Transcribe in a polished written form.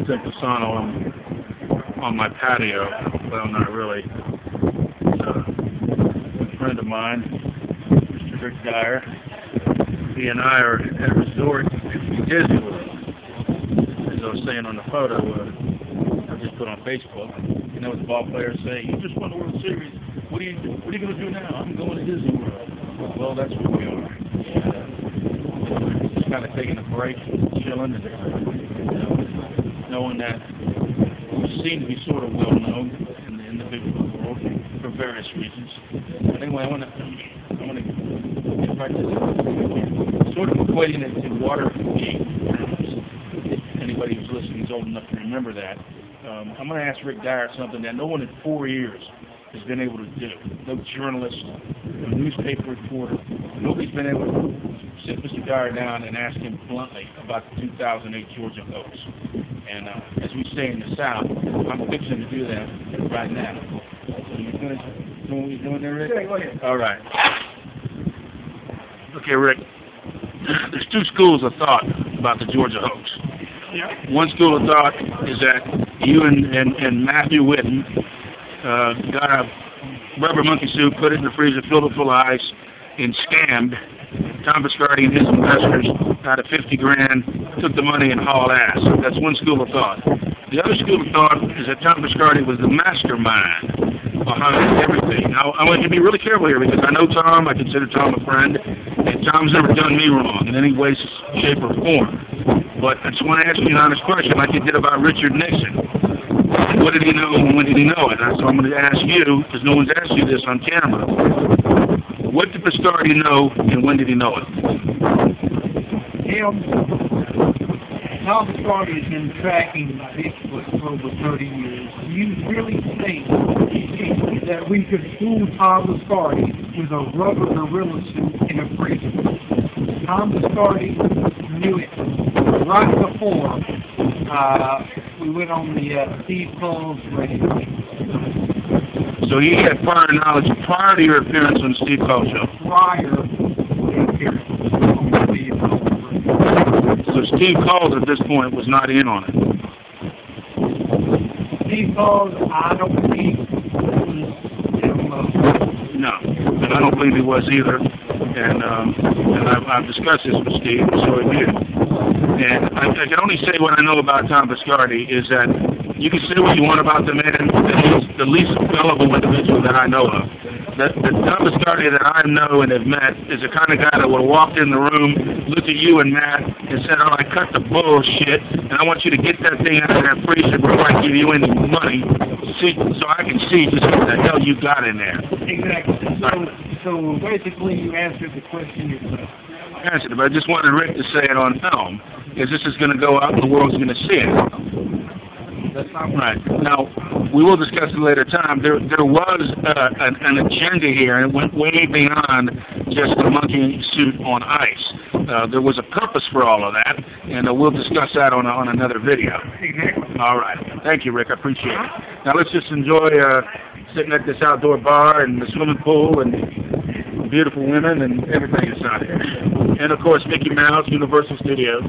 take the sun on my patio. Well, not really. A friend of mine, Mr. Rick Dyer, he and I are at a resort in Disney World. As I was saying on the photo I just put on Facebook, you know what the ball players say? You just won the World Series. What are you going to do now? I'm going to Disney World. Well, that's where we are. Just kind of taking a break, chilling, and knowing that we seem to be sort of well known in the Bigfoot world for various reasons. But anyway, I want to get back to sort of equating it to Watergate. If anybody who's listening is old enough to remember that. I'm going to ask Rick Dyer something that no one in 4 years has been able to do. No journalist, no newspaper reporter, nobody's been able to sit Mr. Dyer down and ask him bluntly about the 2008 Georgia hoax. And as we say in the South, I'm fixing to do that right now. So you going to know what you're doing there, Rick? Yeah, go ahead. All right. Okay, Rick. There's two schools of thought about the Georgia hoax. Yeah. One school of thought is that you and Matthew Whitten got a rubber monkey suit, put it in the freezer, filled it full of ice, and scammed Tom Biscardi and his investors out of 50 grand, took the money and hauled ass. That's one school of thought. The other school of thought is that Tom Biscardi was the mastermind behind everything. Now, I want you to be really careful here because I know Tom, I consider Tom a friend, and Tom's never done me wrong in any way, shape, or form. But I just want to ask you an honest question like you did about Richard Nixon. What did he know and when did he know it? So I'm going to ask you, because no one's asked you this on camera. What did Biscardi know and when did he know it? Tom Biscardi has been tracking Bigfoot for over 30 years. Do you really think that we could fool Tom Biscardi with a rubber gorilla suit in a freezer? Tom Biscardi knew it right before we went on the Steve Cole's radio. So he had prior knowledge prior to your appearance on the Steve Cole show? Prior to the appearance on the Steve Cole. So Steve Cole at this point was not in on it? Steve Cole, I don't think was in. No, and I don't believe he was either. And I've discussed this with Steve, and so have you. And I can only say what I know about Tom Biscardi is that you can say what you want about the man, the least gullible individual that I know of. The Tom Biscardi that I know and have met is the kind of guy that would have walked in the room, looked at you and Matt, and said, all right, cut the bullshit, and I want you to get that thing out of that freezer before I give you any money, so I can see just what the hell you got in there. Exactly. So basically you answered the question yourself. I answered it, but I just wanted Rick to say it on film, because this is going to go out and the world's going to see it. That's not right. Now, we will discuss it later time. There was an agenda here, and it went way beyond just the monkey suit on ice. There was a purpose for all of that, and we'll discuss that on another video. Exactly. All right. Thank you, Rick. I appreciate it. Now, let's just enjoy sitting at this outdoor bar and the swimming pool and beautiful women and everything inside here. And, of course, Mickey Mouse, Universal Studios.